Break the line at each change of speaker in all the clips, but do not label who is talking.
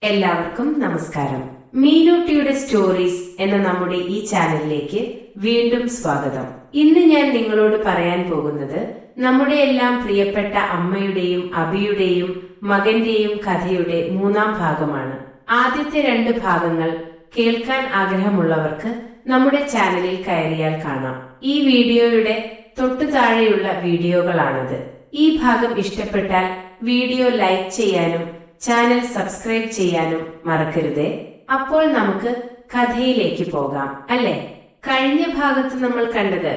എല്ലാവർക്കും നമസ്കാരം. മീനൂട്ടിയുടെ സ്റ്റോറീസ് എന്ന നമ്മുടെ ഈ ചാനലിലേക്ക് വീണ്ടും സ്വാഗതം. ഇന്ന് ഞാൻ നിങ്ങളോട് പറയാൻ പോകുന്നത് നമ്മുടെ എല്ലാം പ്രിയപ്പെട്ട അമ്മയുടെയും അബിയുടെയും മകന്റെയും കഥയുടെ മൂന്നാം ഭാഗമാണ്. ആദ്യത്തെ 2 ഭാഗങ്ങൾ കേൾക്കാൻ ആഗ്രഹമുള്ളവർക്ക് നമ്മുടെ ചാനലിൽ കയറിയാൽ കാണാം. ഈ വീഡിയോയുടെ തൊട്ടു താഴെയുള്ള വീഡിയോകളാണത്. ഈ ഭാഗം ഇഷ്ടപ്പെട്ടാൽ വീഡിയോ ലൈക്ക് ചെയ്യാനും ചാനൽ സബ്സ്ക്രൈബ് ചെയ്യാനും മറക്കരുതേ. അപ്പോൾ നമുക്ക് കഥയിലേക്ക് പോകാം അല്ലേ? കഴിഞ്ഞ ഭാഗത്ത് നമ്മൾ കണ്ടത്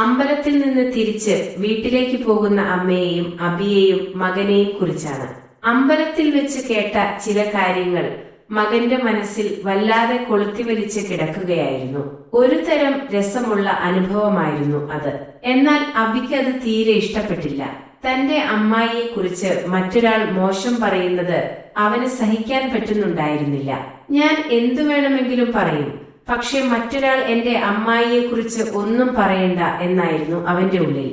അമ്പലത്തിൽ നിന്ന് തിരിച്ച് വീട്ടിലേക്ക് പോകുന്ന അമ്മയെയും അബിയെയും മകനെയും കുറിച്ചാണ്. അമ്പലത്തിൽ വെച്ച് കേട്ട ചില കാര്യങ്ങൾ മകന്റെ മനസ്സിൽ വല്ലാതെ കൊളുത്തിവലിച്ച് കിടക്കുകയായിരുന്നു. ഒരു തരം രസമുള്ള അനുഭവമായിരുന്നു അത്. എന്നാൽ അബിക്ക് അത് തീരെ ഇഷ്ടപ്പെട്ടില്ല. തന്റെ അമ്മായിയെ കുറിച്ച് മറ്റൊരാൾ മോശം പറയുന്നത് അവന് സഹിക്കാൻ പറ്റുന്നുണ്ടായിരുന്നില്ല. ഞാൻ എന്തു വേണമെങ്കിലും പറയും, പക്ഷെ മറ്റൊരാൾ എന്റെ അമ്മായിയെ കുറിച്ച് ഒന്നും പറയണ്ട എന്നായിരുന്നു അവന്റെ ഉള്ളിൽ.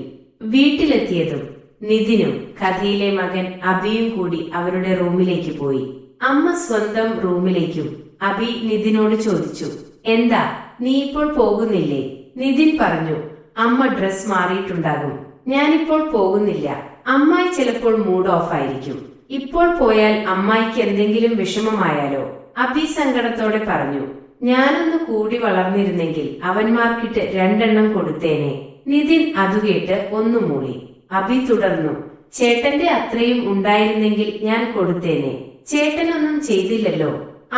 വീട്ടിലെത്തിയതും നിതിനും കഥയിലെ മകൻ അബിയും കൂടി അവരുടെ റൂമിലേക്ക് പോയി. അമ്മ സ്വന്തം റൂമിലേക്കും അബി നിതിനോട് ചോദിച്ചു, എന്താ നീ ഇപ്പോൾ പോകുന്നില്ലേ? നിതിൻ പറഞ്ഞു, അമ്മ ഡ്രസ് മാറിയിട്ടുണ്ടാകും, ഞാനിപ്പോൾ പോകുന്നില്ല. അമ്മായി ചിലപ്പോൾ മൂഡ് ഓഫ് ആയിരിക്കും. ഇപ്പോൾ പോയാൽ അമ്മായിക്ക് എന്തെങ്കിലും വിഷമമായാലോ? അബി സങ്കടത്തോടെ പറഞ്ഞു. ഞാനൊന്ന് കൂടി വളർന്നിരുന്നെങ്കിൽ അവന്മാർക്കിട്ട് 2 എണ്ണം കൊടുത്തേനെ. നിതിൻ അതുകേട്ട് ഒന്നു മൂളി. അബി തുടർന്നു, ചേട്ടന്റെ അത്രയും ഉണ്ടായിരുന്നെങ്കിൽ ഞാൻ കൊടുത്തേനെ. ചേട്ടനൊന്നും ചെയ്തില്ലല്ലോ.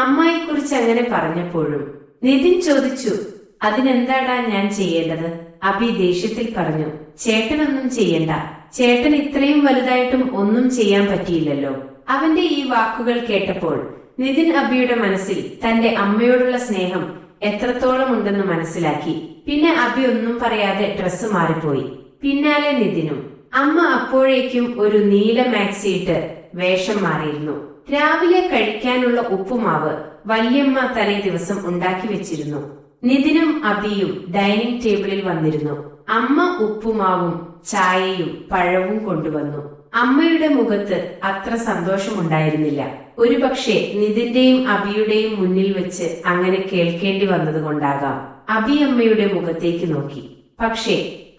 അമ്മായിക്കുറിച്ച് അങ്ങനെ പറഞ്ഞപ്പോഴും നിതിൻ ചോദിച്ചു, അതിനെന്താടാ ഞാൻ ചെയ്യേണ്ടത്? അബി ദേഷ്യത്തിൽ പറഞ്ഞു, ചേട്ടനൊന്നും ചെയ്യണ്ട. ചേട്ടൻ ഇത്രയും വലുതായിട്ടും ഒന്നും ചെയ്യാൻ പറ്റിയില്ലല്ലോ. അവന്റെ ഈ വാക്കുകൾ കേട്ടപ്പോൾ നിതിൻ അബിയുടെ മനസ്സിൽ തന്റെ അമ്മയോടുള്ള സ്നേഹം എത്രത്തോളം ഉണ്ടെന്ന് മനസ്സിലാക്കി. പിന്നെ അബി ഒന്നും പറയാതെ ഡ്രസ്സ് മാറിപ്പോയി. പിന്നാലെ നിതിനും. അമ്മ അപ്പോഴേക്കും ഒരു നീല മാക്സിയിട്ട് വേഷം മാറിയിരുന്നു. രാവിലെ കഴിക്കാനുള്ള ഉപ്പുമാവ് വല്യമ്മ തലേ ദിവസം ഉണ്ടാക്കി വെച്ചിരുന്നു. നിതിനും അബിയും ഡൈനിങ് ടേബിളിൽ വന്നിരുന്നു. അമ്മ ഉപ്പുമാവും ചായയും പഴവും കൊണ്ടുവന്നു. അമ്മയുടെ മുഖത്ത് അത്ര സന്തോഷമുണ്ടായിരുന്നില്ല. ഒരുപക്ഷെ നിതിന്റെയും അബിയുടെയും മുന്നിൽ വെച്ച് അങ്ങനെ കേൾക്കേണ്ടി വന്നതുകൊണ്ടാകാം. അബി അമ്മയുടെ മുഖത്തേക്ക് നോക്കി. പക്ഷേ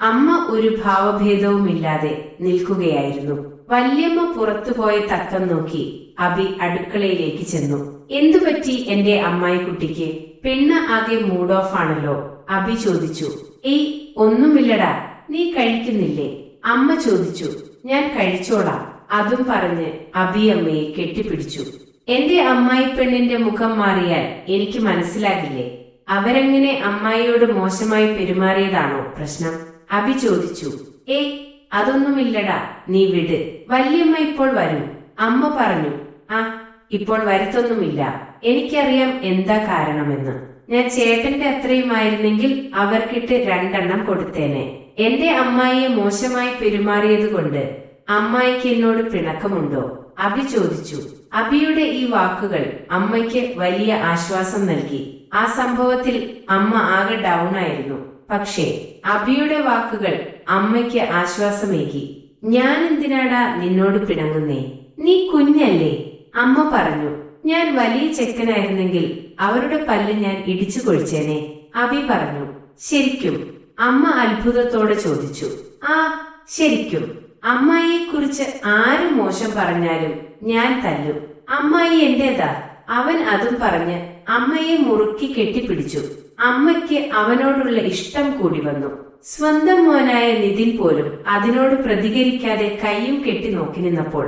അമ്മ ഒരു ഭാവഭേദവുമില്ലാതെ നിൽക്കുകയായിരുന്നു. വല്യമ്മ പുറത്തുപോയ തക്കം നോക്കി അബി അടുക്കളയിലേക്ക് ചെന്നു. എന്തുപറ്റി എന്റെ അമ്മായിക്കുട്ടിക്ക്? പെണ്ണ് ആകെ മൂഡ് ഓഫ് ആണല്ലോ? അബി ചോദിച്ചു. ഏയ് ഒന്നുമില്ലടാ, നീ കഴിക്കുന്നില്ലേ? അമ്മ ചോദിച്ചു. ഞാൻ കഴിച്ചോളാം. അതും പറഞ്ഞ് അബി അമ്മയെ കെട്ടിപ്പിടിച്ചു. എന്റെ അമ്മായി പെണ്ണിന്റെ മുഖം മാറിയാൽ എനിക്ക് മനസ്സിലാകില്ലേ? അവരെങ്ങനെ അമ്മായിയോട് മോശമായി പെരുമാറിയതാണോ പ്രശ്നം? അബി ചോദിച്ചു. ഏയ് അതൊന്നുമില്ലടാ, നീ വിട്. വല്യമ്മ ഇപ്പോൾ വരും, അമ്മ പറഞ്ഞു. ആ, ഇപ്പോൾ വരുത്തൊന്നുമില്ല. എനിക്കറിയാം എന്താ കാരണമെന്ന്. ഞാൻ ചേട്ടന്റെ അത്രയുമായിരുന്നെങ്കിൽ അവർക്കിട്ട് 2 എണ്ണം കൊടുത്തേനെ. എന്റെ അമ്മായിയെ മോശമായി പെരുമാറിയത് കൊണ്ട് അമ്മായിക്ക് എന്നോട് പിണക്കമുണ്ടോ? അബി ചോദിച്ചു. അബിയുടെ ഈ വാക്കുകൾ അമ്മയ്ക്ക് വലിയ ആശ്വാസം നൽകി. ആ സംഭവത്തിൽ അമ്മ ആകെ ഡൗൺ ആയിരുന്നു. പക്ഷേ അബിയുടെ വാക്കുകൾ അമ്മയ്ക്ക് ആശ്വാസമേകി. ഞാൻ എന്തിനാടാ നിന്നോട് പിണങ്ങുന്നേ? നീ കുഞ്ഞല്ലേ? അമ്മ പറഞ്ഞു. ഞാൻ വലിയ ചെക്കനായിരുന്നെങ്കിൽ അവരുടെ പല്ല് ഞാൻ ഇടിച്ചു കൊഴിച്ചേനെ. അബി പറഞ്ഞു. ശരിക്കും? അമ്മ അത്ഭുതത്തോടെ ചോദിച്ചു. ആ, ശരിക്കും. അമ്മായിയെ കുറിച്ച് ആര് മോശം പറഞ്ഞാലും ഞാൻ തല്ലും. അമ്മായി എന്റേതാ. അവൻ അതും പറഞ്ഞ് അമ്മയെ മുറുക്കി കെട്ടിപ്പിടിച്ചു. അമ്മയ്ക്ക് അവനോടുള്ള ഇഷ്ടം കൂടി വന്നു. സ്വന്തം മോനായ നിതിൻ പോലും അതിനോട് പ്രതികരിക്കാതെ കൈയും കെട്ടി നോക്കി നിന്നപ്പോൾ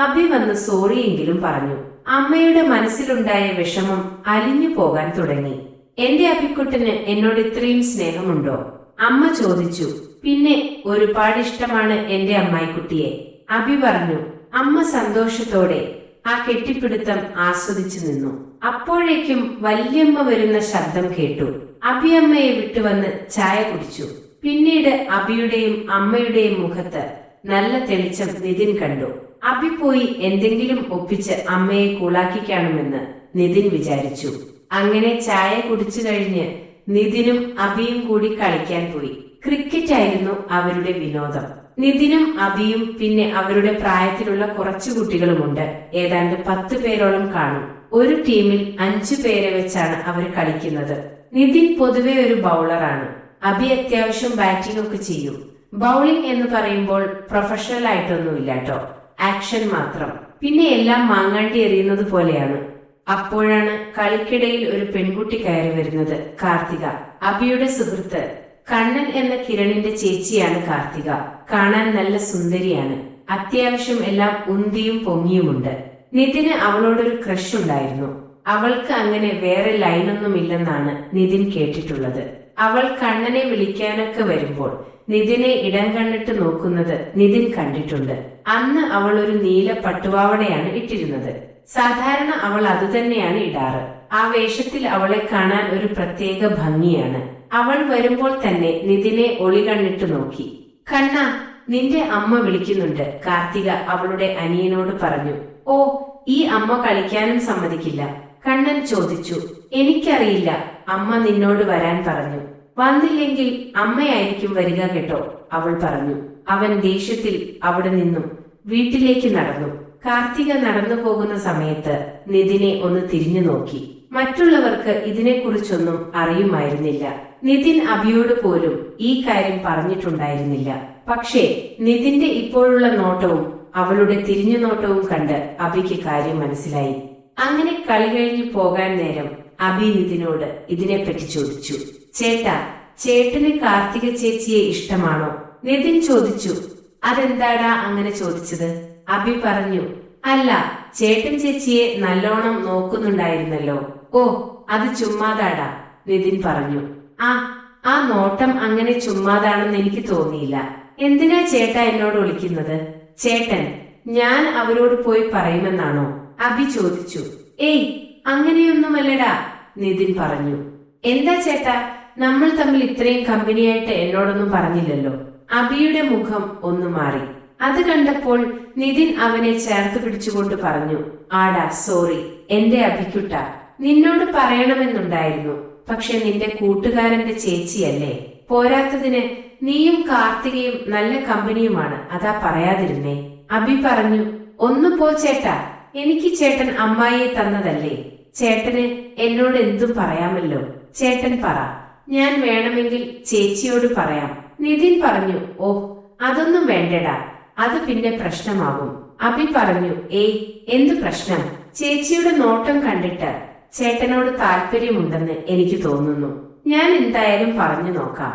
അബി വന്ന് സോറിയെങ്കിലും പറഞ്ഞു. അമ്മയുടെ മനസ്സിലുണ്ടായ വിഷമം അലിഞ്ഞു പോകാൻ തുടങ്ങി. എന്റെ അബിക്കുട്ടന് എന്നോട് ഇത്രയും സ്നേഹമുണ്ടോ? അമ്മ ചോദിച്ചു. പിന്നെ ഒരുപാട് ഇഷ്ടമാണ് എന്റെ അമ്മായിക്കുട്ടിയെ, അബി പറഞ്ഞു. അമ്മ സന്തോഷത്തോടെ ആ കെട്ടിപ്പിടുത്തം ആസ്വദിച്ചു നിന്നു. അപ്പോഴേക്കും വല്യമ്മ വരുന്ന ശബ്ദം കേട്ടു. അബി അമ്മയെ വിട്ടുവന്ന് ചായ കുടിച്ചു. പിന്നീട് അബിയുടെയും അമ്മയുടെയും മുഖത്ത് നല്ല തെളിച്ചം നിതിൻ കണ്ടു. അബി പോയി എന്തെങ്കിലും ഒപ്പിച്ച് അമ്മയെ കൂളാക്കിക്കാണുമെന്ന് നിതിൻ വിചാരിച്ചു. അങ്ങനെ ചായ കുടിച്ചു കഴിഞ്ഞ് നിതിനും അബിയും കൂടി കളിക്കാൻ പോയി. ക്രിക്കറ്റ് ആയിരുന്നു അവരുടെ വിനോദം. നിതിനും അബിയും പിന്നെ അവരുടെ പ്രായത്തിലുള്ള കുറച്ചു കുട്ടികളുമുണ്ട്. ഏതാണ്ട് 10 പേരോളം കാണും. ഒരു ടീമിൽ 5 പേരെ വെച്ചാണ് അവർ കളിക്കുന്നത്. നിതിൻ പൊതുവെ ഒരു ബൗളറാണ്. അഭി അത്യാവശ്യം ബാറ്റിംഗ് ഒക്കെ ചെയ്യും. ബൗളിംഗ് എന്ന് പറയുമ്പോൾ പ്രൊഫഷണൽ ആയിട്ടൊന്നുമില്ല കേട്ടോ, ആക്ഷൻ മാത്രം. പിന്നെ എല്ലാം മാങ്ങാണ്ടി എറിയുന്നത് പോലെയാണ്. അപ്പോഴാണ് കളിക്കിടയിൽ ഒരു പെൺകുട്ടി കയറി വരുന്നത്, കാർത്തിക. അഭിയുടെ സുഹൃത്ത് കണ്ണൻ എന്ന കിരണിന്റെ ചേച്ചിയാണ് കാർത്തിക. കാണാൻ നല്ല സുന്ദരിയാണ്. അത്യാവശ്യം എല്ലാം ഉന്തിയും പൊങ്ങിയുമുണ്ട്. നിതിന് അവളോടൊരു ക്രഷ് ഉണ്ടായിരുന്നു. അവൾക്ക് അങ്ങനെ വേറെ ലൈനൊന്നുമില്ലെന്നാണ് നിതിൻ കേട്ടിട്ടുള്ളത്. അവൾ കണ്ണനെ വിളിക്കാനൊക്കെ വരുമ്പോൾ നിതിനെ ഇടം കണ്ണിട്ട് നോക്കുന്നത് നിതിൻ കണ്ടിട്ടുണ്ട്. അന്ന് അവൾ ഒരു നീല പട്ടുപാവടയാണ് ഇട്ടിരുന്നത്. സാധാരണ അവൾ അതുതന്നെയാണ് ഇടാറ്. ആ വേഷത്തിൽ അവളെ കാണാൻ ഒരു പ്രത്യേക ഭംഗിയാണ്. അവൾ വരുമ്പോൾ തന്നെ നിതിനെ ഒളി കണ്ണിട്ട് നോക്കി. കണ്ണ, നിന്റെ അമ്മ വിളിക്കുന്നുണ്ട്, കാർത്തിക അവളുടെ അനിയനോട് പറഞ്ഞു. ഓ, ഈ അമ്മ കളിക്കാനും സമ്മതിക്കില്ല? കണ്ണൻ ചോദിച്ചു. എനിക്കറിയില്ല, അമ്മ നിന്നോട് വരാൻ പറഞ്ഞു. വന്നില്ലെങ്കിൽ അമ്മയായിരിക്കും വരിക കേട്ടോ, അവൾ പറഞ്ഞു. അവൻ ദേഷ്യത്തിൽ അവിടെ നിന്നും വീട്ടിലേക്ക് നടന്നു. കാർത്തിക നടന്നു പോകുന്ന സമയത്ത് നിതിനെ ഒന്ന് തിരിഞ്ഞു നോക്കി. മറ്റുള്ളവർക്ക് ഇതിനെക്കുറിച്ചൊന്നും അറിയുമായിരുന്നില്ല. നിതിൻ അഭിയോട് പോലും ഈ കാര്യം പറഞ്ഞിട്ടുണ്ടായിരുന്നില്ല. പക്ഷേ നിതിന്റെ ഇപ്പോഴുള്ള നോട്ടവും അവളുടെ തിരിഞ്ഞു നോട്ടവും കണ്ട് അഭിക്ക് കാര്യം മനസ്സിലായി. അങ്ങനെ കളി കഴിഞ്ഞു പോകാൻ നേരം അഭി നിതിനോട് ഇതിനെപ്പറ്റി ചോദിച്ചു. ചേട്ടാ, ചേട്ടന് കാർത്തിക ചേച്ചിയെ ഇഷ്ടമാണോ? നിതിൻ ചോദിച്ചു. അതെന്താടാ അങ്ങനെ ചോദിച്ചത്? അഭി പറഞ്ഞു. അല്ല, ചേട്ടൻ ചേച്ചിയെ നല്ലോണം നോക്കുന്നുണ്ടായിരുന്നല്ലോ. ഓ, അത് ചുമ്മാതാടാ, നിതിൻ പറഞ്ഞു. ആ നോട്ടം അങ്ങനെ ചുമ്മാതാണെന്ന് എനിക്ക് തോന്നിയില്ല. എന്തിനാ ചേട്ടാ എന്നോട് വിളിക്കുന്നത്? ചേട്ടൻ ഞാൻ അവരോട് പോയി പറയുമെന്നാണോ? അഭി ചോദിച്ചു. ഏയ്, അങ്ങനെയൊന്നുമല്ലടാ, നിതിൻ പറഞ്ഞു. എന്താ ചേട്ടാ, നമ്മൾ തമ്മിൽ ഇത്രയും കമ്പനിയായിട്ട് എന്നോടൊന്നും പറഞ്ഞില്ലല്ലോ. അഭിയുടെ മുഖം ഒന്ന് മാറി. അത് കണ്ടപ്പോൾ നിതിൻ അവനെ ചേർത്ത് പിടിച്ചുകൊണ്ട് പറഞ്ഞു. ആടാ, സോറി എന്റെ അഭിക്കുട്ട, നിന്നോട് പറയണമെന്നുണ്ടായിരുന്നു. പക്ഷെ നിന്റെ കൂട്ടുകാരന്റെ ചേച്ചിയല്ലേ, പോരാത്തതിന് നീയും കാർത്തികയും നല്ല കമ്പനിയുമാണ്, അതാ പറയാതിരുന്നേ. അഭി പറഞ്ഞു. ഒന്ന് പോ ചേട്ടാ, എനിക്ക് ചേട്ടൻ അമ്മായിയെ തന്നതല്ലേ. ചേട്ടന് എന്നോട് എന്തും പറയാമല്ലോ. ചേട്ടൻ പറ, ഞാൻ വേണമെങ്കിൽ ചേച്ചിയോട് പറയാം. നിതിൻ പറഞ്ഞു. ഓ, അതൊന്നും വേണ്ടടാ, അത് പിന്നെ പ്രശ്നമാകും. അഭി പറഞ്ഞു. ഏയ്, എന്തു പ്രശ്നം? ചേച്ചിയുടെ നോട്ടം കണ്ടിട്ട് ചേട്ടനോട് താല്പര്യമുണ്ടെന്ന് എനിക്ക് തോന്നുന്നു. ഞാൻ എന്തായാലും പറഞ്ഞു നോക്കാം.